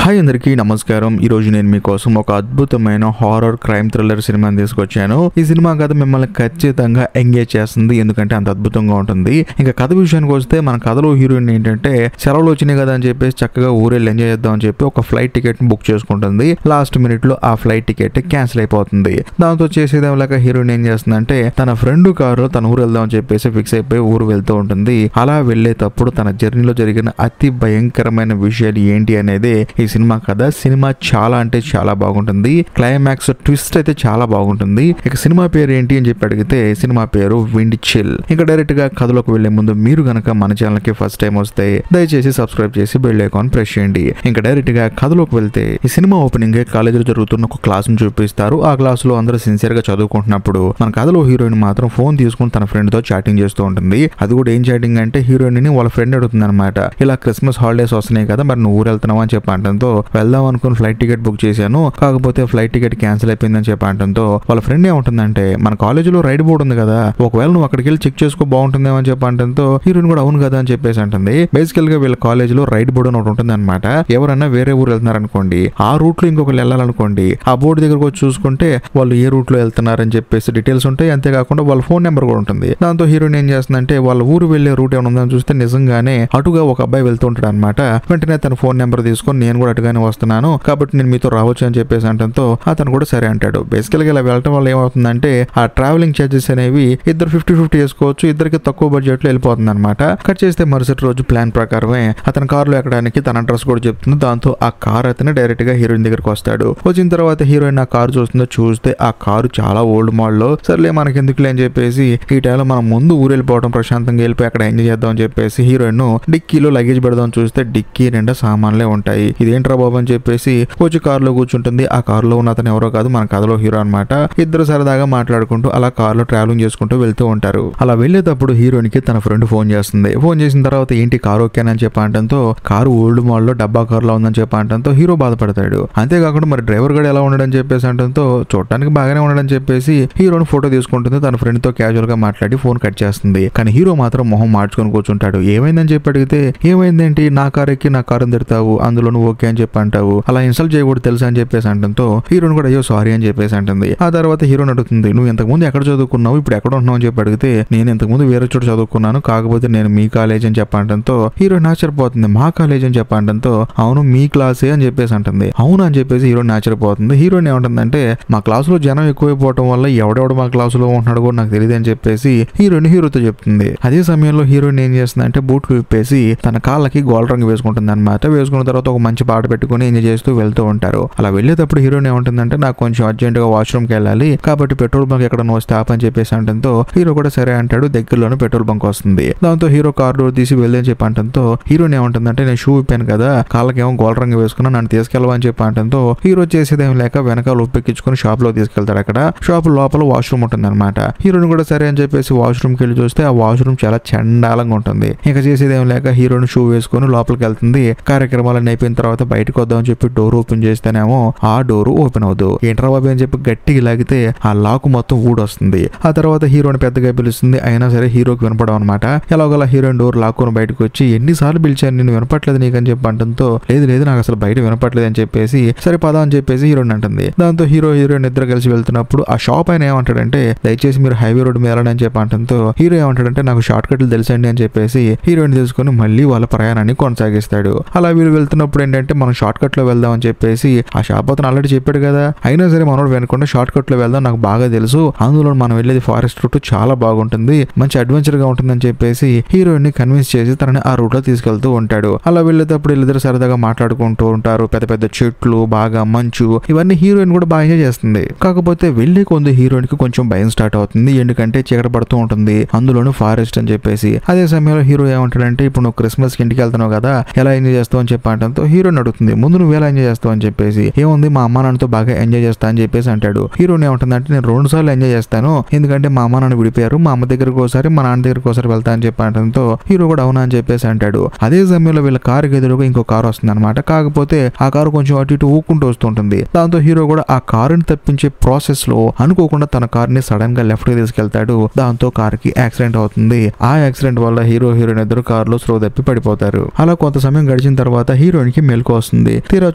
Hi అందరికీ నమస్కారం. ఈ రోజు నేను మీకోసం ఒక అద్భుతమైన హారర్ క్రైమ్ థ్రిల్లర్ సినిమాని తీసుకొచ్చాను. ఈ సినిమా కథ మిమ్మల్ని ఖచ్చితంగా ఎంగేజ్ చేస్తుంది, ఎందుకంటే అంత అద్భుతంగా ఉంటుంది. ఇంకా కథ విషయానికి వస్తే మన కథలో హీరోయిన్ ఏంటంటే సెలవులు వచ్చినాయి కదా అని చెప్పేసి చక్కగా ఊరెళ్ళి ఎంజాయ్ చేద్దాం అని చెప్పి ఒక ఫ్లైట్ టికెట్ ని బుక్ చేసుకుంటుంది. లాస్ట్ మినిట్ లో ఆ ఫ్లైట్ టికెట్ క్యాన్సిల్ అయిపోతుంది. దాంతో చేసేదేం లేక హీరోయిన్ ఏం చేస్తుందంటే తన ఫ్రెండ్ కారులో తన ఊరు వెళ్దాం అని చెప్పేసి ఫిక్స్ అయిపోయి ఊరు వెళ్తూ ఉంటుంది. అలా వెళ్లేటప్పుడు తన జర్నీలో జరిగిన అతి భయంకరమైన విషయాలు ఏంటి అనేది ఈ సినిమా కథ. సినిమా చాలా అంటే చాలా బాగుంటుంది. క్లైమాక్స్ ట్విస్ట్ అయితే చాలా బాగుంటుంది. ఇక సినిమా పేరు ఏంటి అని చెప్పి అడిగితే సినిమా పేరు విండ్ చిల్. ఇంకా డైరెక్ట్ గా కథలోకి వెళ్లే ముందు మీరు గనక మన ఛానల్ కి ఫస్ట్ టైం వస్తే దయచేసి సబ్స్క్రైబ్ చేసి బెల్ ఐకాన్ ప్రెస్ చేయండి. ఇంకా డైరెక్ట్ గా కథలోకి వెళ్తే ఈ సినిమా ఓపెనింగ్ కాలేజీలో జరుగుతున్న ఒక క్లాస్ ను చూపిస్తారు. ఆ క్లాస్ లో అందరూ సిన్సియర్ గా చదువుకుంటున్నప్పుడు మన కథలో హీరోయిన్ మాత్రం ఫోన్ తీసుకుని తన ఫ్రెండ్ తో చాటింగ్ చేస్తూ ఉంటుంది. అది కూడా ఏం చాటింగ్ అంటే హీరోయిన్ ని వాళ్ళ ఫ్రెండ్ అడుగుతుంది అనమాట. ఇలా క్రిస్మస్ హాలిడేస్ వస్తున్నాయి కదా, మరి నువ్వు ఊరు వెళ్తున్నావు అని చెప్పి అనడంతో వెళ్దాం అనుకుని ఫ్లైట్ టికెట్ బుక్ చేశాను, కాకపోతే ఫ్లైట్ టికెట్ క్యాన్సిల్ అయిపోయిందని చెప్పి అనడంతో వాళ్ళ ఫ్రెండ్ ఏముంటుందంటే మన కాలేజీలో రైడ్ బోర్డు ఉంది కదా, ఒకవేళ నువ్వు అక్కడికి వెళ్ళి చెక్ చేసుకో బాగుంటుందేమో అని చెప్పి అనడంతో హీరోయిన్ కూడా అవును కదా అని చెప్పేసి అంటుంది. బేసికల్ గా వీళ్ళ కాలేజీలో రైడ్ బోర్డు అని ఒకటి ఉంటుంది అనమాట. ఎవరన్నా వేరే ఊరు వెళ్తున్నారనుకోండి, ఆ రూట్ లో ఇంకొకరు వెళ్ళాలనుకోండి, ఆ బోర్డు దగ్గరకు వచ్చి చూసుకుంటే వాళ్ళు ఏ రూట్ లో వెళ్తున్నారని చెప్పేసి డీటెయిల్స్ ఉంటాయి. అంతేకాకుండా వాళ్ళ ఫోన్ నెంబర్ కూడా ఉంటుంది. దాంతో హీరోయిన్ ఏం చేస్తుందంటే వాళ్ళ ఊరు వెళ్లే రూట్ ఏమైనా ఉందని చూస్తే నిజంగానే అటుగా ఒక అబ్బాయి వెళ్తుంటాడు అనమాట. వెంటనే తన ఫోన్ నెంబర్ తీసుకొని నేను కూడా అటుగానే వస్తున్నాను కాబట్టి నేను మీతో రావచ్చు అని చెప్పేసి అంటంతో అతను కూడా సరే అంటాడు. బేసికల్ గా ఇలా వెళ్ళటం వల్ల ఏమవుతుందంటే ఆ ట్రావెలింగ్ చార్జెస్ అనేవి ఇద్దరు 50-50 వేసుకోవచ్చు. ఇద్దరికి తక్కువ బడ్జెట్ లో వెళ్ళిపోతుంది అనమాట. కట్ చేస్తే మరుసటి రోజు ప్లాన్ ప్రకారమే అతని కారులో ఎక్కడానికి తన అడ్రస్ కూడా చెప్తుంది. దాంతో ఆ కార్ అతను డైరెక్ట్ గా హీరోయిన్ దగ్గరకు వస్తాడు. వచ్చిన తర్వాత హీరోయిన్ ఆ కారు చూస్తే ఆ కారు చాలా ఓల్డ్ మోడల్ లో. సర్లే మనకి ఎందుకులే అని చెప్పేసి ఈ టైంలో మనం ముందు ఊరు వెళ్ళిపోవడం, ప్రశాంతంగా వెళ్ళిపోయి అక్కడ ఎంజాయ్ చేద్దాం అని చెప్పేసి హీరోయిన్ డిక్కీలో లగేజ్ పెడదాం చూస్తే డిక్కీ నిండా సామాన్లే ఉంటాయి. ఇదేంట్రా బాబు అని చెప్పేసి వచ్చి కారులో కూర్చుంటుంది. ఆ కారులో ఉన్న అతను ఎవరో కాదు, మన కథలో హీరో అనమాట. ఇద్దరు సరదాగా మాట్లాడుకుంటూ అలా కారులో ట్రావెలింగ్ చేసుకుంటూ వెళ్తూ ఉంటారు. అలా వెళ్లేటప్పుడు హీరోయిన్ కి తన ఫ్రెండ్ ఫోన్ చేస్తుంది. ఫోన్ చేసిన తర్వాత ఏంటి కారు ఓకేనని చెప్పి అనడంతో కారు ఓల్డ్ మోడల్ లో డబ్బా కారులో ఉందని చెప్పి అనడంతో హీరో బాధపడతాడు. అంతేకాకుండా మరి డ్రైవర్ గడు ఎలా ఉండడని చెప్పేసి అనడంతో చూడటానికి బాగానే ఉండడని చెప్పేసి హీరోని ఫోటో తీసుకుంటుంది. తన ఫ్రెండ్ తో క్యాజువల్ గా మాట్లాడి ఫోన్ కట్ చేస్తుంది. కానీ హీరో మాత్రం మొహం మార్చుకొని కూర్చుంటాడు. ఏమైందని చెప్పి అడిగితే ఏమైందేంటి, నా కారు ఎక్కి నా కారుని తిడతావు, అందులో నువ్వు ఓకే అని చెప్పి అంటావు, అలా ఇన్సల్ట్ చేయకూడదు తెలుసా అని చెప్పేసి అంటంతో హీరోయిన్ కూడా అయ్యో సారీ అని చెప్పేసి అంటుంది. ఆ తర్వాత హీరోయిన్ అడుగుతుంది నువ్వు ఇంతకుముందు ఎక్కడ చదువుకున్నావు, ఇప్పుడు ఎక్కడ ఉంటున్నావు అని చెప్పి అడిగితే నేను ఇంతకుముందు వేరే చోట చదువుకున్నాను, కాకపోతే నేను మీ కాలేజ్ అని చెప్పంటంతో హీరోయిన్ ఆశ్చర్యపోతుంది. మా కాలేజ్ అని చెప్పంటంతో అవును మీ క్లాసే అని చెప్పేసి అంటుంది. అవును అని చెప్పేసి హీరోయిన్ ఆశ్చర్యపోతుంది. హీరోయిన్ ఏమంటుందంటే మా క్లాస్ లో జనం ఎక్కువైపోవడం వల్ల ఎవడెవడు మా క్లాసులో ఉంటున్నాడు కూడా నాకు తెలియదు అని చెప్పేసి హీరోయిన్ హీరోతో చెప్తుంది. అదే సమయంలో హీరోయిన్ ఏం చేస్తుందంటే బూట్లు విప్పేసి తన కాళ్ళకి గోల్డ్ రంగు వేసుకుంటుంది అనమాట. వేసుకున్న తర్వాత ఒక మంచి పాట పెట్టుకుని ఎంజాయ్ చేస్తూ వెళ్తూ ఉంటారు. అలా వెళ్ళేటప్పుడు హీరోయిన్ ఏమంటుందంటే నాకు కొంచెం అర్జెంట్ గా వాష్రూమ్ కి వెళ్ళాలి, కాబట్టి పెట్రోల్ బంక్ ఎక్కడ వస్తే ఆపని చెప్పేసి అంటంతో హీరో కూడా సరే అంటాడు. దగ్గరలోనే పెట్రోల్ బంక్ వస్తుంది. దాంతో హీరో కార్ డోర్ తీసి వెళ్ళని చెప్పి అంటంతో హీరోయిన్ ఏమంటుందంటే నేను షూ ఇప్పాను కదా, కాళ్ళకేమో గోల్డ్ రంగు వేసుకున్నా, నన్ను తీసుకెళ్ళవని చెప్పి అంటంతో హీరో చేసేదేం లేక వెనకాల ఉప్పెక్కించుకుని షాప్ లో తీసుకెళ్తాడు. అక్కడ షాప్ లోపల వాష్రూమ్ ఉంటుంది అనమాట. హీరోయిన్ కూడా సరే అని చెప్పేసి వాష్రూమ్ కి వెళ్ళి చూస్తే ఆ వాష్రూమ్ చాలా చండాలంగా ఉంటుంది. ఇంకా చేసేదేం లేక హీరోయిన్ షూ వేసుకుని లోపలికి వెళ్తుంది. కార్యక్రమాలన్నీ అయిపోయిన తర్వాత బయటకు వద్దామని చెప్పి డోర్ ఓపెన్ చేస్తేనేమో ఆ డోర్ ఓపెన్ అవదు. ఏంట్రా బాబు అని చెప్పి గట్టిగా లాగితే ఆ లాకు మొత్తం ఊడొస్తుంది. ఆ తర్వాత హీరోని పెద్దగా పిలుస్తుంది. అయినా సరే హీరోకి వినపడవు అనమాట. ఎలాగోలా హీరోయిన్ డోర్ లాక్కుని బయటకు వచ్చి ఎన్నిసార్లు పిలిచాను నేను వినపట్లేదు నీకని చెప్పి అంటంతో లేదు నాకు అసలు బయట వినపట్లేదు అని చెప్పేసి సరే పదా అని చెప్పేసి హీరోయిన్ అంటుంది. దాంతో హీరోయిన్ ఇద్దరు కలిసి వెళ్తున్నప్పుడు ఆ షాప్ ఆయన ఏమంటాడంటే దయచేసి మీరు హైవే రోడ్ మీద వెళ్ళండి అని చెప్పి అంటంతో హీరో ఏమంటాడంటే నాకు షార్ట్ కట్లు తెలుసండి అని చెప్పేసి హీరోయిన్ తెలుసుకుని మళ్ళీ వాళ్ళ ప్రయాణాన్ని కొనసాగిస్తాడు. అలా వీళ్ళు వెళ్తున్నప్పుడు ఏంటంటే మనం షార్ట్ కట్ లో వెళ్దాం అని చెప్పేసి ఆ షాప్ అతను ఆల్రెడీ చెప్పాడు కదా, అయినా సరే మనోడు వెనకుండా షార్ట్ కట్ లో వెళ్దాం నాకు బాగా తెలుసు, అందులో మనం వెళ్ళేది ఫారెస్ట్ రూట్ చాలా బాగుంటుంది, మంచి అడ్వెంచర్ గా ఉంటుందని చెప్పేసి హీరోయిన్ ని కన్విన్స్ చేసి తనని ఆ రూట్ లో తీసుకెళ్తూ ఉంటాడు. అలా వెళ్ళేటప్పుడు వీళ్ళిద్దరు సరదాగా మాట్లాడుకుంటూ ఉంటారు. పెద్ద పెద్ద చెట్లు, బాగా మంచు, ఇవన్నీ హీరోయిన్ కూడా బాగా ఎంజాయ్ చేస్తుంది. కాకపోతే వెళ్ళే కొంత హీరోయిన్ కి కొంచెం భయం స్టార్ట్ అవుతుంది. ఎందుకంటే చీకటి పడుతూ ఉంటుంది, అందులోనూ ఫారెస్ట్ అని చెప్పేసి. అదే సమయంలో హీరో ఏమంటాడంటే ఇప్పుడు నువ్వు క్రిస్మస్ కి ఇంటికి వెళ్తున్నావు కదా, ఎలా ఎంజాయ్ చేస్తావు అని చెప్పి అంటంతో హీరోయిన్ అడుగుతుంది ముందు నువ్వు ఎలా ఎంజాయ్ చేస్తావు అని చెప్పేసి. ఏముంది మా అమ్మ నాన్నతో బాగా ఎంజాయ్ చేస్తా అని చెప్పేసి అంటాడు. హీరోయిన్ ఏమంటుందంటే నేను 2 సార్లు ఎంజాయ్ చేస్తాను, ఎందుకంటే మా అమ్మ నాన్న విడిపోయారు, మా అమ్మ దగ్గరకు ఒకసారి మా నాన్న దగ్గరకు ఒకసారి వెళ్తా అని చెప్పి అంటంతో హీరో కూడా అవునా అని చెప్పేసి అంటాడు. అదే సమయంలో వీళ్ళ కారు ఎదురుగా ఇంకో కారు వస్తుంది అనమాట. కాకపోతే ఆ కారు కొంచెం అటు ఇటు ఊక్కుంటూ వస్తుంటుంది. దాంతో హీరో కూడా ఆ కారుని తప్పించే ప్రాసెస్ లో అనుకోకుండా తన కారుని సడన్ గా లెఫ్ట్ కి తీసుకెళ్తాడు. దాంతో కార్ కి యాక్సిడెంట్ అవుతుంది. ఆ యాక్సిడెంట్ వల్ల హీరోయిన్ ఇద్దరు కారులో స్లో తప్పి పడిపోతారు. అలా కొంత సమయం గడిచిన తర్వాత హీరోయిన్ కి మెలకు వస్తుంది. తీరా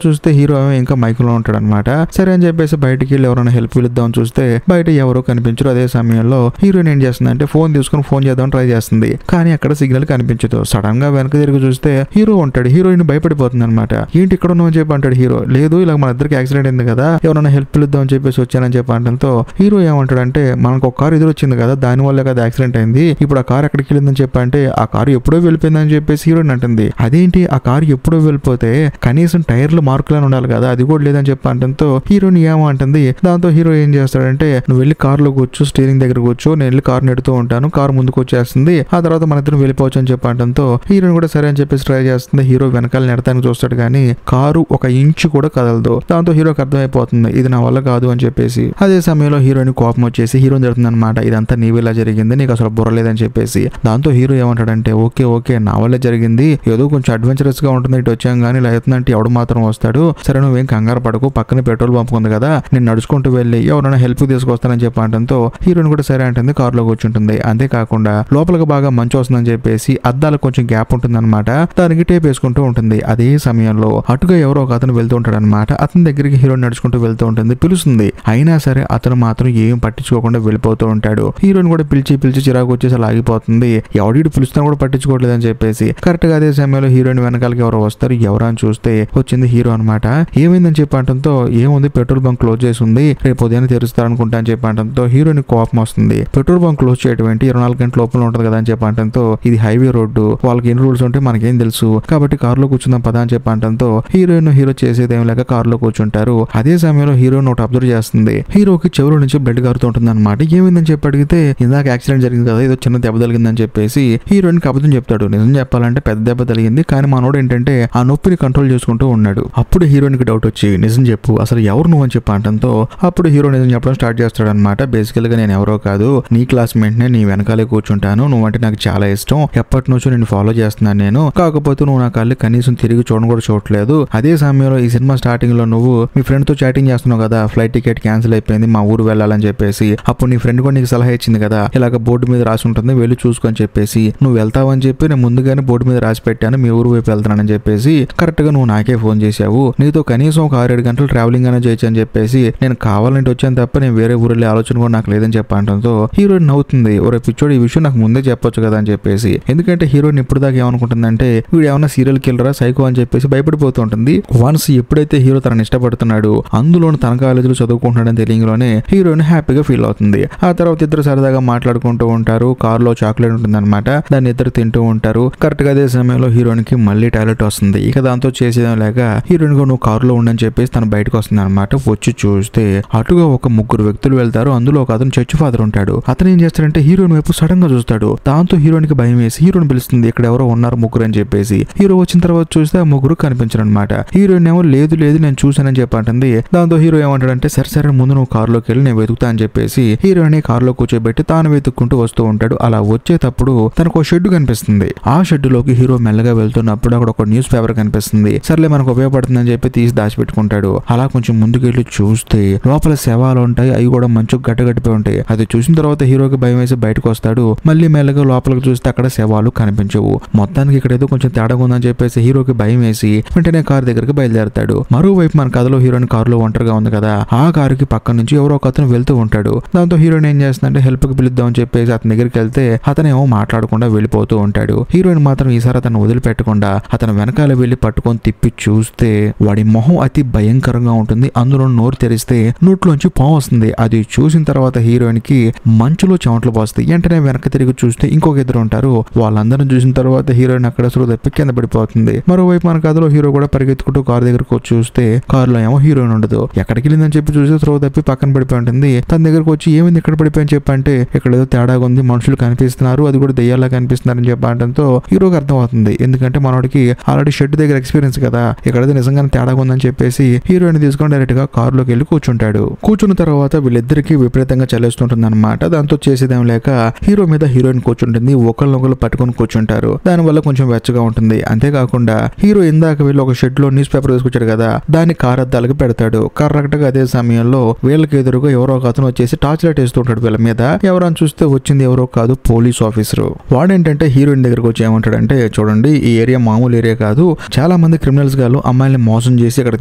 చూస్తే హీరో ఇంకా మైకులో ఉంటాడు అనమాట. సరే అని చెప్పేసి బయటికి వెళ్ళి ఎవరైనా హెల్ప్ పిలుద్దామని చూస్తే బయట ఎవరో కనిపించరు. అదే సమయంలో హీరోయిన్ ఏం చేస్తుందంటే ఫోన్ తీసుకుని ఫోన్ చేద్దామని ట్రై చేస్తుంది. కానీ అక్కడ సిగ్నల్ కనిపించదు. సడన్ గా వెనక తిరిగి చూస్తే హీరో ఉంటాడు. హీరోయిన్ భయపడిపోతుంది అనమాట. ఏంటి ఇక్కడ ఉన్నావు అని చెప్పి అంటాడు హీరో. లేదు, ఇలా మన ఇద్దరికి యాక్సిడెంట్ అయింది కదా, ఎవరైనా హెల్ప్ పిలుద్దామని చెప్పేసి వచ్చానని చెప్పి అంటంతో హీరో ఏమంటాడంటే మనకు ఒక కారు ఎదురు వచ్చింది కదా, దాని వల్ల కదా యాక్సిడెంట్ అయింది, ఇప్పుడు ఆ కారు ఎక్కడికి వెళ్ళిందని చెప్పి అంటే ఆ కారు ఎప్పుడో వెళ్ళిపోయిందని చెప్పేసి హీరోయిన్ అంటుంది. అదేంటి ఆ కారు ఎప్పుడో వెళ్ళిపోతే కనీసం టైర్లు మార్కులని ఉండాలి కదా, అది కూడా లేదని చెప్పి అంటంతో హీరోయిన్ ఏమంటుంది. దాంతో హీరో ఏం చేస్తాడంటే నువ్వు వెళ్ళి కారులో కూర్చో, స్టీరింగ్ దగ్గర కూర్చో, నేను వెళ్ళి కారు నెడుతూ ఉంటాను, కారు ముందుకు వచ్చేస్తుంది, ఆ తర్వాత మన ఇద్దరం వెళ్ళిపోవచ్చు అని చెప్పి అంటంతో హీరోయిన్ కూడా సరే అని చెప్పేసి ట్రై చేస్తుంది. హీరో వెనకాల నెడతానికి చూస్తాడు కానీ కారు ఒక ఇంచు కూడా కదలదు. దాంతో హీరోకి అర్థమైపోతుంది ఇది నా వల్ల కాదు అని చెప్పేసి. అదే సమయంలో హీరోయిన్ కోపం వచ్చేసి హీరోని జరుగుతుంది అనమాట. ఇదంతా నీ వల్ల జరిగింది, నీకు అసలు బుర్ర లేదని చెప్పేసి. దాంతో హీరో ఏమంటాడంటే ఓకే ఓకే నా వల్ల జరిగింది, ఏదో కొంచెం అడ్వెంచరస్ గా ఉంటుంది, ఇటు వచ్చాం కానీ ఇలా అవుతుందంటే ఎవడు మాత్రం వస్తాడు, సరే నువ్వేం కంగారు పడకు, పక్కన పెట్రోల్ పంప్ ఉంది కదా, నేను నడుచుకుంటూ వెళ్ళి ఎవరైనా హెల్ప్ తీసుకొస్తానని చెప్పి అంటంతో హీరోయిన్ కూడా సరే అంటుంది, కారులో కూర్చుంటుంది. అంతేకాకుండా లోపలికి బాగా మంచు వస్తుందని చెప్పేసి అద్దాలకు కొంచెం గ్యాప్ ఉంటుంది అనమాట, దానికి టేప్ వేసుకుంటూ ఉంటుంది. అదే సమయంలో అటుగా ఎవరో ఒక అతను వెళ్తూ ఉంటాడు అనమాట. అతని దగ్గరికి హీరోయిన్ నడుచుకుంటూ వెళ్తూ ఉంటుంది, పిలుస్తుంది. అయినా సరే అతను మాత్రం ఏం పట్టించుకోకుండా వెళ్ళిపోతూ ఉంటాడు. హీరోయిన్ కూడా పిలిచి పిలిచి చిరాకు వచ్చేసి అలా ఆగిపోతుంది. ఎవడి పిలుస్తున్నా కూడా పట్టించుకోవట్లేదు అని చెప్పేసి. కరెక్ట్ గా అదే సమయంలో హీరోయిన్ వెనకాలకి ఎవరో వస్తారు. ఎవరా అని చూస్తే వచ్చింది హీరో అనమాట. ఏమైందని చెప్పడంతో ఏముంది పెట్రోల్ బంక్ క్లోజ్ చేసి ఉంది, రేపు ఉదయం తెరుస్తారనుకుంటా అని చెప్పడంతో హీరోయిన్ కోపం వస్తుంది. పెట్రోల్ బంక్ క్లోజ్ చేయడం 24 గంటల లోపల ఉంటుంది కదా అని చెప్పడంతో ఇది హైవే రోడ్డు, వాళ్ళకి ఎన్ని రూల్స్ ఉంటే మనకేం తెలుసు, కాబట్టి కారులో కూర్చుందాం పదా అని చెప్పడంతో హీరో చేసేది ఏం లేక కారులో కూర్చుంటారు. అదే సమయంలో హీరోయిన్ ఒకటి అబ్జర్వ్ చేస్తుంది. హీరోకి చెవుల నుంచి బ్లడ్ కారుతూ ఉంటుంది అనమాట. ఏమైందని చెప్పి అడిగితే ఇందాక యాక్సిడెంట్ జరిగింది కదా, ఏదో చిన్న దెబ్బ తగిలిందని చెప్పేసి హీరోయిన్ కి అబద్ధం చెప్తాడు. నిజం చెప్పాలంటే పెద్ద దెబ్బ తగిలింది, కానీ మనోడు ఏంటంటే ఆ నొప్పిని కంట్రోల్ చేసుకుంటూ ఉన్నాడు. అప్పుడు హీరోయిన్ కి డౌట్ వచ్చి నిజం చెప్పు అసలు ఎవరు నువ్వు అని చెప్పి అంటంతో అప్పుడు హీరో నిజం చెప్పడం స్టార్ట్ చేస్తాడు అనమాట. బేసికల్ గా నేను ఎవరో కాదు, నీ క్లాస్మేట్ నే, నీ వెనకాలే కూర్చుంటాను, నువ్వంటే నాకు చాలా ఇష్టం, ఎప్పటి నుంచో నేను ఫాలో చేస్తున్నాను నేను, కాకపోతే నువ్వు నా కళ్ళు కనీసం తిరిగి చూడడం కూడా చూడట్లేదు. అదే సమయంలో ఈ సినిమా స్టార్టింగ్ లో నువ్వు మీ ఫ్రెండ్ తో చాటింగ్ చేస్తున్నావు కదా, ఫ్లైట్ టికెట్ క్యాన్సిల్ అయిపోయింది, మా ఊరు వెళ్ళాలని చెప్పేసి. అప్పుడు నీ ఫ్రెండ్ కూడా నీకు సలహా ఇచ్చింది కదా, ఇలాగ బోర్డు మీద రాసి ఉంటుంది వెళ్ళి చూసుకొని చెప్పేసి, నువ్వు వెళ్తావని చెప్పి నేను ముందుగానే బోర్డు మీద రాసి పెట్టాను మీ ఊరు వైపు వెళ్తానని చెప్పేసి. కరెక్ట్ గా నువ్వు నాకే ఫోన్ చేశావు, నీతో కనీసం ఒక 6-7 గంటలు ట్రావెలింగ్ అనేది చేయొచ్చు అని చెప్పేసి నేను కావాలంటే వచ్చాను తప్ప నేను వేరే ఊరు వెళ్ళే ఆలోచన కూడా నాకు లేదని చెప్పడంతో హీరోయిన్ నవ్వుతుంది. ఒరే పిచ్చోడు, ఈ విషయం నాకు ముందే చెప్పొచ్చు కదా అని చెప్పేసి. ఎందుకంటే హీరోయిన్ ఇప్పుడు దాకా ఏమనుకుంటుందంటే వీడు ఏమన్నా సీరియల్ కిల్లరా సైకో అని చెప్పేసి భయపడిపోతూ ఉంటుంది. వన్స్ ఎప్పుడైతే హీరో తనని ఇష్టపడుతున్నాడు, అందులో తన కాలేజీలో చదువుకుంటున్నాడని తెలియలోనే హీరోయిన్ హ్యాపీగా ఫీల్ అవుతుంది. ఆ తర్వాత ఇద్దరు సరదాగా మాట్లాడుకుంటూ ఉంటారు. కారులో చాక్లెట్ ఉంటుంది అనమాట, దాన్ని ఇద్దరు తింటూ ఉంటారు. కరెక్ట్ గా అదే సమయంలో హీరోయిన్ కి మళ్ళీ టాయిలెట్ వస్తుంది. ఇక దాంతో చేసేదేం లేక హీరోయిన్ గా నువ్వు కారులో ఉండని చెప్పేసి తను బయటకు వస్తుంది అనమాట. వచ్చి చూస్తే అటుగా ఒక 3 వ్యక్తులు వెళ్తారు. అందులో ఒక అతను చర్చ్ ఫాదర్ ఉంటాడు. అతను ఏం చేస్తాడంటే హీరోయిన్ వైపు సడన్ గా చూస్తాడు. దాంతో హీరోయిన్ కి భయం వేసి హీరోయిన్ పిలుస్తుంది, ఇక్కడ ఎవరో ఉన్నారు 3 అని చెప్పేసి. హీరో వచ్చిన తర్వాత చూస్తే ఆ 3 కనిపించరు అనమాట. హీరోయిన్ ఏమో లేదు లేదు నేను చూసానని చెప్పంటుంది. దాంతో హీరో ఏమంటాడంటే సరే సరే ముందు నువ్వు కారులోకి వెళ్ళి నేను వెతుకుతా అని చెప్పేసి హీరోయిన్ కారులో కూర్చోబెట్టి తాను వెతుక్కుంటూ వస్తూ ఉంటాడు. అలా వచ్చేటప్పుడు తనకు ఒక షెడ్ కనిపిస్తుంది. ఆ షెడ్ లోకి హీరో మెల్లగా వెళ్తున్నప్పుడు అక్కడ ఒక న్యూస్ పేపర్ కనిపిస్తుంది. సర్లే మనకు ఉపయోగపడుతుందని చెప్పి తీసి దాచిపెట్టుకుంటాడు. అలా కొంచెం ముందుకెళ్ళి చూస్తే లోపల శవాలు ఉంటాయి, అవి కూడా మంచు గట్టగట్టిపోయి ఉంటాయి. అది చూసిన తర్వాత హీరోకి భయం వేసి బయటకు వస్తాడు. మళ్ళీ మెల్లగా లోపలికి చూస్తే అక్కడ శవాలు కనిపించవు. మొత్తానికి ఇక్కడ ఏదో కొంచెం తేడాగా ఉందని చెప్పేసి హీరోకి భయం వేసి వెంటనే కారు దగ్గరికి బయలుదేరతాడు. మరోవైపు మన కథలో హీరోయిన్ కారులో ఒంటరిగా ఉంది కదా, ఆ కారుకి పక్క నుంచి ఎవరో ఒక అతను వెళ్తూ ఉంటాడు. దాంతో హీరోయిన్ ఏం చేస్తుందంటే హెల్ప్ కి పిలుద్దామని చెప్పేసి అతని దగ్గరికి వెళ్తే అతనేమో మాట్లాడకుండా వెళ్ళిపోతూ ఉంటాడు. హీరోయిన్ మాత్రం ఈసారి అతను వదిలిపెట్టకుండా అతను వెనకాల వెళ్లి పట్టుకొని తిప్పి చూస్తే వాడి మొహం అతి భయంకరంగా ఉంటుంది. అందులో నోరు తెరిస్తే నోట్లోంచి పాము వస్తుంది. అది చూసిన తర్వాత హీరోయిన్ కి మంచులో చెమటలు పోస్తాయి. వెంటనే వెనక్కి తిరిగి చూస్తే ఇంకొక ఇద్దరు ఉంటారు. వాళ్ళందరిని చూసిన తర్వాత హీరోయిన్ అక్కడ అసలు తప్పి కింద పడిపోతుంది. మరోవైపు మన కథలో హీరో కూడా పరిగెత్తుకుంటూ కారు దగ్గరకు వచ్చి చూస్తే కారులో ఏమో హీరోయిన్ ఉండదు. ఎక్కడికి వెళ్ళిందని చెప్పి చూస్తే త్రో తప్పి పక్కన పడిపోయి ఉంటుంది. తన దగ్గరకు వచ్చి ఏమైంది ఇక్కడ పడిపోయి చెప్పంటే ఇక్కడ ఏదో తేడాగా ఉంది, మనుషులు కనిపిస్తున్నారు, అది కూడా దెయ్యాలా కనిపిస్తున్నారు అని చెప్పడంతో హీరోకి అర్థమవుతుంది. ఎందుకంటే మనోడికి ఆల్రెడీ షెడ్ దగ్గర ఎక్స్పీరియన్స్ కదా, ఇక్కడైతే నిజంగానే తేడాగా ఉందని చెప్పేసి హీరోయిన్ తీసుకొని డైరెక్ట్ గా కారులోకి వెళ్ళి కూర్చుంటాడు. కూర్చున్న తర్వాత వీళ్ళిద్దరికి విపరీతంగా చల్లేస్తుంటుంది అనమాట. దాంతో చేసేదేం లేక హీరో మీద హీరోయిన్ కూర్చుంటుంది. ఒకళ్ళనొకళ్ళు పట్టుకొని కూర్చుంటారు. దానివల్ల కొంచెం వెచ్చగా ఉంటుంది. అంతేకాకుండా హీరో ఇందాక వీళ్ళు ఒక షెడ్ లో న్యూస్ పేపర్ తీసుకొచ్చాడు కదా, దాన్ని కారు అద్దాలకు పెడతాడు. కరెక్ట్ గా అదే సమయంలో వీళ్ళకి ఎదురుగా ఎవరో ఒక అతను వచ్చేసి టార్చ్ లైట్ వేస్తుంటాడు వీళ్ళ మీద. ఎవరని చూస్తే వచ్చింది ఎవరో కాదు, పోలీస్ ఆఫీసర్. వాడేంటంటే హీరోయిన్ దగ్గరకు వచ్చి ఏమంటాడంటే చూడండి ఈ ఏరియా మామూలు ఏరియా కాదు, చాలా మంది క్రిమినల్స్ గాళ్ళు అమ్మాయిని మోసం చేసి ఇక్కడ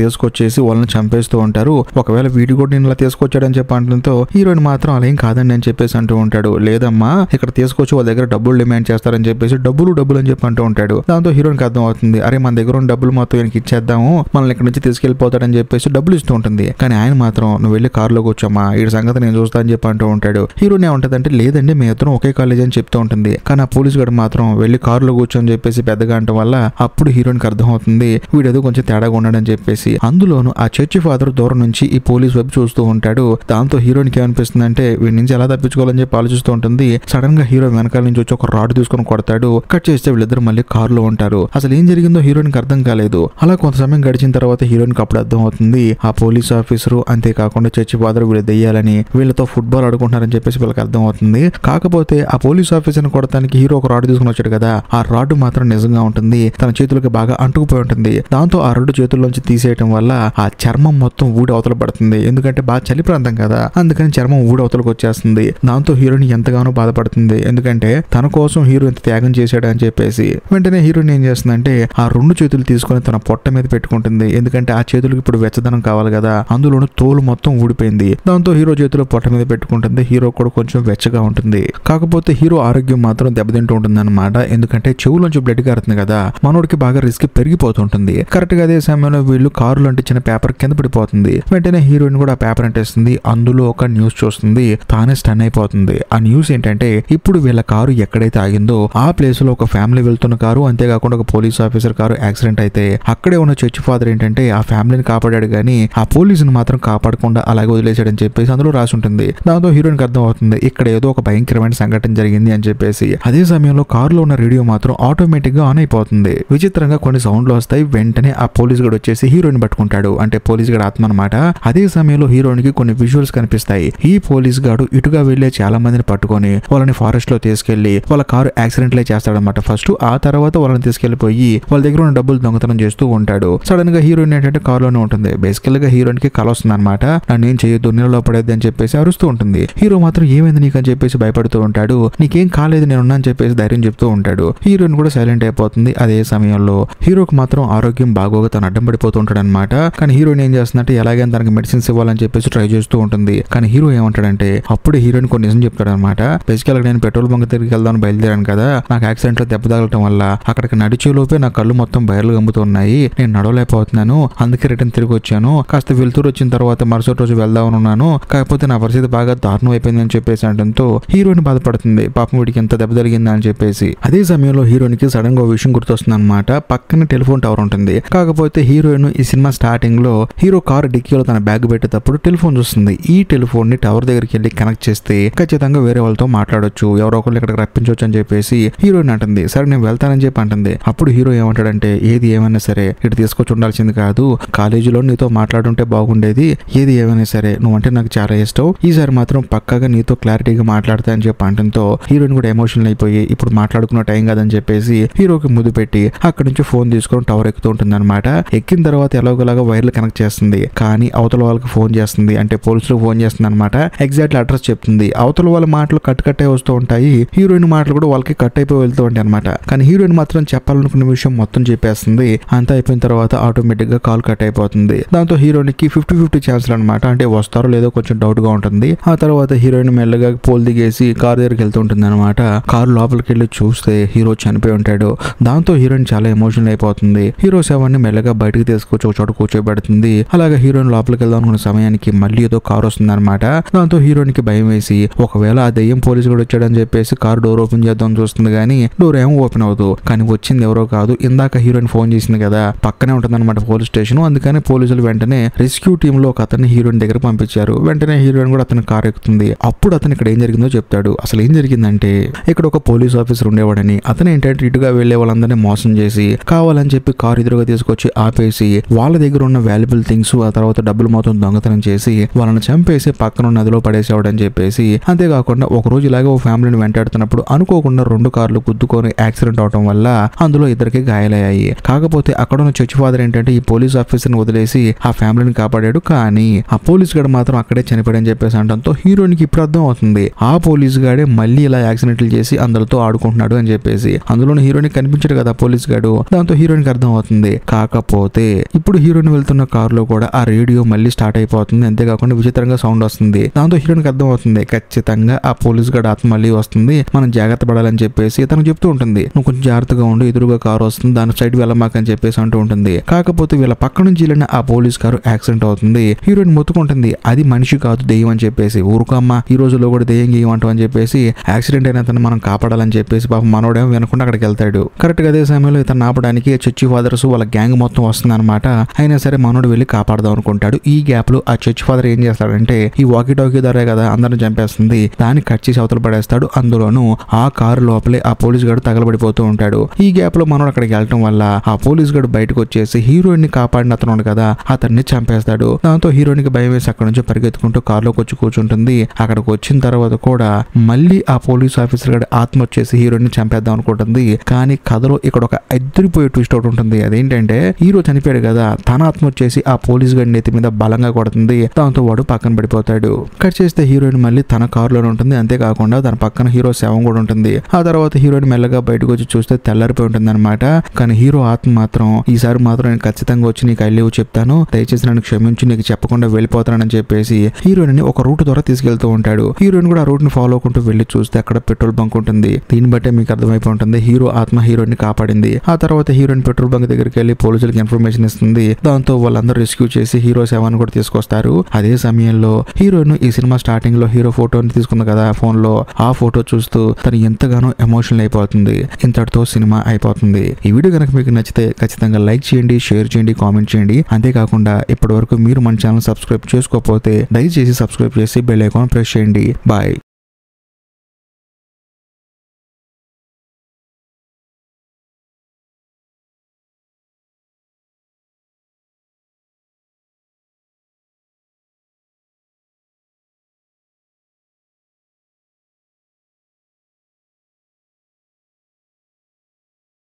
తీసుకొచ్చేసి వాళ్ళని చంపేస్తూ ఉంటారు. ఒకవేళ వీడి కూడా నేను ఇలా తీసుకొచ్చాడని చెప్పి అంటంతో హీరోయిన్ మాత్రం అలా ఏం కాదండి అని చెప్పేసి అంటూ ఉంటాడు. లేదమ్మా ఇక్కడ తీసుకొచ్చి వాళ్ళ దగ్గర డబ్బులు డిమాండ్ చేస్తారని చెప్పేసి డబ్బులు అని చెప్పి అంటూ ఉంటాడు. దాంతో హీరోయిన్కి అర్థం అవుతుంది, అరే మన దగ్గర ఉన్న డబ్బులు మొత్తం ఈయనకి ఇచ్చేద్దాము, మనల్ని ఇక్కడ నుంచి తీసుకెళ్లిపోతాడని చెప్పేసి డబ్బులు ఇస్తూ ఉంటుంది. కానీ ఆయన మాత్రం నువ్వు వెళ్ళి కారులో కూర్చోమ్మా, ఈ సంగతి నేను చూస్తా అని చెప్పి అంటూ ఉంటాడు. హీరోయిన్ ఏమంటదంటే లేదండి మీ ఇద్దరం ఒకే కాలేజ్ అని చెప్తూ ఉంటుంది. కానీ ఆ పోలీస్ గడు మాత్రం వెళ్ళి కారులో కూర్చొని చెప్పేసి పెద్దగా అంటం వల్ల అప్పుడు హీరోయిన్కి అర్థం అవుతుంది వీడేదో కొంచెం తేడాగా ఉన్నాడని చెప్పేసి. అందులోను ఆ చర్చి ఫాదర్ దూరం నుంచి ఈ పోలీస్ వైపు చూస్తూ ఉంటాడు. దాంతో హీరోయిన్కి ఏమనిపిస్తుంది అంటే వీడి నుంచి ఎలా తప్పించుకోవాలని చెప్పి ఆలోచిస్తూ ఉంటుంది. సడన్ గా హీరో వెనకాల నుంచి వచ్చి ఒక రాడ్ తీసుకొని కొడతాడు. కట్ చేస్తే వీళ్ళిద్దరు మళ్ళీ కారులో ఉంటారు. అసలు ఏం జరిగిందో హీరోయిన్కి అర్థం కాలేదు. అలా కొంత సమయం గడిచిన తర్వాత హీరోయిన్కి అప్పుడు అర్థం అవుతుంది ఆ పోలీస్ ఆఫీసరు అంతేకాకుండా చర్చి ఫాదర్ వీళ్ళు దెయ్యాలని వీళ్ళతో ఫుట్బాల్ ఆడుకుంటున్నారని చెప్పేసి వీళ్ళకి అర్థం అవుతుంది. కాకపోతే ఆ పోలీస్ ఆఫీసర్ని కొడటానికి హీరో ఒక రాడ్ తీసుకుని వచ్చాడు కదా, ఆ రాడ్ మాత్రం నిజంగా ఉంటుంది, తన చేతులకి బాగా అంటుకుపోయి ఉంటుంది. దాంతో ఆ రాడ్ చేతుల్లోంచి తీసేయటం వల్ల ఆ చర్మం మొత్తం ఊడి అవతల పడుతుంది. ఎందుకంటే బాగా చలి ప్రాంతం కదా, అందుకని చర్మం ఊడి అవతలకు వచ్చేస్తుంది. దాంతో హీరోయిన్ ఎంతగానో బాధపడుతుంది. ఎందుకంటే తన కోసం హీరో ఇంత త్యాగం చేశాడు అని చెప్పేసి. వెంటనే హీరోయిన్ ఏం చేస్తుందంటే ఆ రెండు చేతులు తీసుకొని తన పొట్ట మీద పెట్టుకుంటుంది. ఎందుకంటే ఆ చేతులకు ఇప్పుడు వెచ్చదనం కావాలి కదా, అందులోనూ తోలు మొత్తం ఊడిపోయింది. దాంతో హీరో చేతులు పొట్ట మీద పెట్టుకుంటుంది. హీరో కూడా కొంచెం వెచ్చగా ఉంటుంది. కాకపోతే హీరో ఆరోగ్యం మాత్రం దెబ్బతింటూ ఉంటుంది అనమాట. ఎందుకంటే చెవులోంచి బ్లడ్ కారుతుంది కదా, మనోడికి బాగా రిస్క్ పెరిగిపోతుంటుంది. కరెక్ట్ గా అదే సమయంలో వీళ్ళు కారులో అంటించిన పేపర్ కింద పడిపోతుంది. వెంటనే హీరోయిన్ కూడా ఆ పేపర్ అంటేస్తుంది. అందులో ఒక న్యూస్ చూస్తుంది. తానే స్టన్ అయిపోతుంది. ఆ న్యూస్ ఏంటంటే ఇప్పుడు వీళ్ళ కారు ఎక్కడైతే ఆగిందో ఆ ప్లేస్ లో ఒక ఫ్యామిలీ వెళ్తున్న కారు, అంతేకాకుండా ఒక పోలీస్ ఆఫీసర్ కారు యాక్సిడెంట్ అయితే అక్కడే ఉన్న చర్చ్ ఫాదర్ ఏంటంటే ఆ ఫ్యామిలీని కాపాడాడు గానీ ఆ పోలీసుని మాత్రం కాపాడకుండా అలాగే వదిలేశాడని చెప్పేసి అందులో రాసి ఉంటుంది. దాంతో హీరోయిన్కి అర్థం అవుతుంది ఇక్కడ ఏదో ఒక భయంకరమైన సంఘటన జరిగింది అని చెప్పేసి. అదే సమయంలో కారులో ఉన్న రేడియో మాత్రం ఆటోమేటిక్ గా ఆన్ అయిపోతుంది. విచిత్రంగా కొన్ని సౌండ్లు వస్తాయి. వెంటనే ఆ పోలీస్ గడు వచ్చేసి హీరోయిన్ పట్టుకుంటాడు. అంటే పోలీస్ గడు ఆత్మ అనమాట. అదే సమయంలో హీరోయిన్ కి కొన్ని విజువల్స్ కనిపిస్తాయి. ఈ పోలీస్ గాడు ఇటుగా వెళ్లే చాలా మందిని పట్టుకొని వాళ్ళని ఫారెస్ట్ లో తీసుకెళ్లి వాళ్ళ కారు యాక్సిడెంట్ లే చేస్తాడనమాట ఫస్ట్. ఆ తర్వాత వాళ్ళని తీసుకెళ్లిపోయి వాళ్ళ దగ్గర ఉన్న డబ్బులు దొంగతనం చేస్తూ ఉంటాడు. సడన్ గా హీరోయిన్ ఏంటంటే కారులోనే ఉంటుంది. బేసికల్ గా హీరోయిన్ కి కల వస్తుంది అనమాట. నన్ను ఏం చేయొద్దు, నీళ్ళలో పడేది అని చెప్పేసి అరుస్తూ ఉంటుంది. హీరో మాత్రం ఏమైంది నీకు అని చెప్పేసి భయపడుతూ ఉంటాడు. నీకేం కాలేదు నేనున్నా అని చెప్పేసి ధైర్యం చెప్తూ ఉంటాడు. హీరోయిన్ కూడా సైలెంట్ అయిపోతుంది. అదే సమయంలో హీరోకి మాత్రం ఆరోగ్యం బాగోగా తను అడ్డం పడిపోతూ ఉంటాడు అనమాట. కానీ హీరోయిన్ ఏం చేస్తుందంటే ఎలాగైనా తనకి మెడిసిన్స్ ఇవ్వాలని చెప్పేసి ట్రై చేస్తూ ఉంటుంది. కానీ హీరో ఏమంటాడంటే అప్పుడు హీరోయిన్ కొన్ని నిజం చెప్తాడు అనమాట. బేసికల్ గా నేను పెట్రోల్ బంక్ దగ్గరికి వెళ్దామని బయలుదేరాను కదా, నాకు యాక్సిడెంట్ లో దెబ్బ తగలటం వల్ల అక్కడికి నడిచేలోపే నా కళ్ళు మొత్తం బయర్లు గమ్ముతున్నాయి, నేను నడవలేకపోతున్నాను, అందుకే రిటర్న్ తిరిగి వచ్చాను. కాస్త వెళ్తూరు వచ్చిన తర్వాత మరుసటి రోజు వెళ్దామని ఉన్నాను, కాకపోతే నా పరిస్థితి బాగా దారుణం అయిపోయింది అని చెప్పేసి అనడంతో హీరోయిన్ బాధపడుతుంది. పాపం వీడికి ఎంత దెబ్బ తగిలిందా అని చెప్పేసి. అదే సమయంలో హీరోయిన్ కి సడన్ గా విషయం గుర్తొస్తుంది అనమాట. పక్కన టెలిఫోన్ టవర్ ఉంటుంది. కాకపోతే హీరోయిన్ ఈ సినిమా స్టార్టింగ్ లో హీరో కారు డిక్కీలో తన బ్యాగ్ పెట్టేటప్పుడు టెలిఫోన్ చూస్తుంది. ఈ టెలిఫోన్ ని టవర్ దగ్గరికి వెళ్ళి కనెక్ట్ చేస్తే ఖచ్చితంగా వేరే వాళ్ళతో మాట్లాడొచ్చు, ఎవరో ఒకళ్ళు ఇక్కడికి రప్పించవచ్చు అని చెప్పేసి హీరోయిన్ అంటుంది. సరే నేను వెళ్తానని చెప్పి అంటుంది. అప్పుడు హీరో ఏమంటాడంటే ఏది ఏమైనా సరే ఇటు తీసుకొచ్చి ఉండాల్సింది కాదు, కాలేజీలో నీతో మాట్లాడుంటే బాగుండేది, ఏది ఏమైనా సరే నువ్వంటే నాకు చాలా ఇష్టం, ఈసారి మాత్రం పక్కాగా నీతో క్లారిటీగా మాట్లాడతా అని చెప్పి అంటంతో హీరోయిన్ కూడా ఎమోషనల్ అయిపోయి ఇప్పుడు మాట్లాడుకున్న టైం కాదని చెప్పేసి హీరోకి ముద్దు పెట్టి అక్కడి నుంచి ఫోన్ తీసుకొని టవర్ ఎక్కుతూ ఉంటుంది అనమాట. ఎక్కిన తర్వాత ఎలాగోలాగా వైర్లు కనెక్ట్ చేస్తుంది. కానీ అవతల వాళ్ళకి ఫోన్ చేస్తుంది, అంటే పోలీసులకు ఫోన్ చేస్తుంది అనమాట. ఎగ్జాక్ట్ అడ్రస్ చెప్తుంది. అవతల వాళ్ళ మాటలు కట్ అయి వస్తూ ఉంటాయి. హీరోయిన్ మాటలు కూడా వాళ్ళకి కట్ అయిపోయి వెళ్తూ ఉంటాయి అనమాట. కానీ హీరోయిన్ మాత్రం చెప్పాలనుకున్న విషయం మొత్తం చెప్పేస్తుంది. అంతా అయిపోయిన తర్వాత ఆటోమేటిక్ గా కాల్ కట్ అయిపోతుంది. దాంతో హీరోయిన్ కి 50-50 ఛాన్స్లు అనమాట. అంటే వస్తారో లేదో కొంచెం డౌట్ గా ఉంటుంది. ఆ తర్వాత హీరోయిన్ మెల్లగా పోల్ దిగేసి కారు దగ్గరికి వెళ్తూ ఉంటుంది అనమాట. కారు లోపలికి వెళ్ళి చూస్తే హీరో చనిపోయి ఉంటాడు. దాంతో హీరోయిన్ చాలా ఎమోషనల్ అయిపోతుంది. హీరో శవాన్ని మెల్లగా బయటకు తీసుకొచ్చి ఒక చోట కూర్చోబెడుతుంది. అలాగే హీరోయిన్ లోపలికి వెళ్దాం అనుకున్న సమయానికి మళ్ళీ ఏదో కారు వస్తుంది అనమాట. దాంతో హీరోయిన్ కి భయం వేసి ఒకవేళ ఆ దెయ్యం పోలీసు కూడా వచ్చాడని చెప్పేసి కారు డోర్ ఓపెన్ చేద్దాం చూస్తుంది. కానీ డోర్ ఏమో ఓపెన్ అవ్వదు. కానీ వచ్చింది ఎవరో కాదు, ఇందాక హీరోయిన్ ఫోన్ చేసింది కదా, పక్కనే ఉంటుంది అనమాట పోలీస్ స్టేషన్. అందుకని పోలీసులు వెంటనే రెస్క్యూ టీమ్ లో ఒక అతన్ని హీరోయిన్ దగ్గర పంపించారు. వెంటనే హీరోయిన్ కూడా అతని కారు ఎక్కుతుంది. అప్పుడు అతను ఇక్కడ ఏం జరిగిందో చెప్తాడు. అసలు ఏం జరిగిందంటే ఇక్కడ ఒక పోలీస్ ఆఫీసర్ ఉండేవాడని, అతను ఏంటంటే ఇటుగా వెళ్లే వాళ్ళందరినీ మోసం చేసి కావాలని చెప్పి కారు ఎదురుగా తీసుకొచ్చి ఆపేసి వాళ్ళ దగ్గర ఉన్న వాల్యుబుల్ థింగ్స్ ఆ తర్వాత డబ్బులు మొత్తం దొంగతనం చేసి వాళ్ళని చంపేసి పక్కన నదిలో పడేసేవాడని చెప్పేసి. అంతేకాకుండా ఒక రోజు ఇలాగే ఒక ఫ్యామిలీని వెంటాడుతున్నప్పుడు అనుకోకుండా 2 కార్లు గుద్దుకొని యాక్సిడెంట్ అవడం వల్ల అందులో ఇద్దరికి గాయాలయ్యాయి. కాకపోతే అక్కడ ఉన్న చర్చ్ ఫాదర్ ఏంటంటే ఈ పోలీస్ ఆఫీసర్ ని వదిలేసి ఆ ఫ్యామిలీని కాపాడాడు. కానీ ఆ పోలీస్ గాడు మాత్రం అక్కడే చనిపోయాడని చెప్పేసి అనడంతో హీరోయిన్ కి ఇప్పుడు అర్థం అవుతుంది ఆ పోలీస్ గాడే మళ్ళీ ఇలా యాక్సిడెంట్లు చేసి అందరితో ఆడుకుంటున్నాడు అని చెప్పేసి. అందులోని హీరోయిన్ కనిపించాడు కదా పోలీస్ గాడు. దాంతో హీరోయిన్ కి అర్థం అర్థమవుతుంది. కాకపోతే ఇప్పుడు హీరోయిన్ వెళ్తున్న కారులో కూడా ఆ రేడియో మళ్ళీ స్టార్ట్ అయిపోతుంది. అంతేకాకుండా విచిత్రంగా సౌండ్ వస్తుంది. దాంతో హీరోయిన్ కి అర్థమవుతుంది ఖచ్చితంగా ఆ పోలీస్ గార్డ్ ఆత్మ మళ్ళీ వస్తుంది, మనం జాగ్రత్త పడాలని చెప్పేసి తనకు చెప్తూ ఉంటుంది. నువ్వు కొంచెం జాగ్రత్తగా ఉండు, ఎదురుగా కారు వస్తుంది, దాని సైడ్ వెళ్ళమాకని చెప్పేసి అంటూ ఉంటుంది. కాకపోతే వీళ్ళ పక్క నుంచి వెళ్ళిన ఆ పోలీస్ కారు యాక్సిడెంట్ అవుతుంది. హీరోయిన్ మొత్తుకుంటుంది అది మనిషి కాదు దెయ్యం అని చెప్పేసి. ఊరుకమ్మ, ఈ రోజుల్లో కూడా దెయ్యం గీయం అంటాం అని చెప్పేసి యాక్సిడెంట్ అయిన అతను మనం కాపాడాలని చెప్పేసి పాపం మనోడేమో వినకుండా అక్కడికి వెళ్తాడు. కరెక్ట్ గా అదే సమయంలో ఇతను ఆపడానికి చర్చి ఫాదర్స్ వాళ్ళ గ్యాంగ్ మొత్తం వస్తుంది అనమాట. అయినా సరే మనోడు వెళ్ళి కాపాడదాం అనుకుంటాడు. ఈ గ్యాప్ లో ఆ చర్చ్ ఫాదర్ ఏం చేస్తాడంటే ఈ వాకీ టాకీ ధరే కదా అందరిని చంపేస్తుంది, దాన్ని కట్ చేసి అవతల పడేస్తాడు. అందులోనూ ఆ కారు లోపలే ఆ పోలీస్ గార్డు తగలబడిపోతూ ఉంటాడు. ఈ గ్యాప్ లో మనోడు అక్కడికి వెళ్ళటం వల్ల ఆ పోలీస్ గార్డు బయటకు వచ్చేసి హీరోయిన్ ని కాపాడిన అతను కదా అతన్ని చంపేస్తాడు. దాంతో హీరోయిన్ కి భయం వేసి అక్కడ నుంచి పరిగెత్తుకుంటూ కారులోకి వచ్చి కూర్చుంటుంది. అక్కడికి వచ్చిన తర్వాత కూడా మళ్ళీ ఆ పోలీస్ ఆఫీసర్ గారి ఆత్మ వచ్చేసి హీరోయిన్ ని చంపేద్దాం అనుకుంటుంది. కానీ కథలో ఇక్కడ ఒక ఎదిరిపోయే ట్విస్ట్ ఒకటి ఉంటుంది. అదేంటంటే హీరో చనిపోయాడు కదా, తన ఆత్మ వచ్చేసి ఆ పోలీస్ గారి నెత్తి మీద బలంగా కొడుతుంది. దాంతో వాడు పక్కన పడిపోతాడు. కట్ చేస్తే హీరోయిన్ మళ్ళీ తన కారులోనే ఉంటుంది. అంతేకాకుండా తన పక్కన హీరో శవం కూడా ఉంటుంది. ఆ తర్వాత హీరోయిన్ మెల్లగా బయటకు వచ్చి చూస్తే తెల్లారిపోయి ఉంటుంది అనమాట. కానీ హీరో ఆత్మ మాత్రం ఈసారి మాత్రం నేను ఖచ్చితంగా వచ్చి నీకు ఐ లీవ్ చెప్తాను, దయచేసి నన్ను క్షమించి నీకు చెప్పకుండా వెళ్ళిపోతానని చెప్పేసి హీరోయిన్ ని ఒక రూట్ ద్వారా తీసుకెళ్తూ ఉంటాడు. హీరోయిన్ కూడా ఆ రూట్ ని ఫాలో అవ్వకుంటూ వెళ్లి చూస్తే అక్కడ పెట్రోల్ బంక్ ఉంటుంది. దీన్ని బట్టే మీకు అర్థమైపోయి ఉంటుంది హీరో ఆత్మ హీరోయిన్ ని కాపాడింది. ఆ తర్వాత హీరోయిన్ పెట్రోల్ బంక్ దగ్గరికి వెళ్లి పోలీసులకు ఇన్ఫర్మేషన్ ఇస్తుంది. దాంతో వాళ్ళందరూ రెస్క్యూ చేసి హీరో శవాన్ని కూడా తీసుకొస్తారు. అదే సమయంలో హీరోయిన్ ఈ సినిమా స్టార్టింగ్ లో హీరో ఫోటోని తీసుకుంది కదా ఫోన్ లో, ఆ ఫోటో చూస్తూ తను ఎంతగానో ఎమోషనల్ అయిపోతుంది. ఇంతటితో సినిమా అయిపోతుంది. ఈ వీడియో కనుక మీకు నచ్చితే ఖచ్చితంగా లైక్ చేయండి, షేర్ చేయండి, కామెంట్ చేయండి. అంతేకాకుండా ఇప్పటి వరకు మీరు మన ఛానల్ సబ్స్క్రైబ్ చేసుకోకపోతే దయచేసి సబ్స్క్రైబ్ చేసి బెల్ ఐకాన్ ప్రెస్ చేయండి. బాయ్.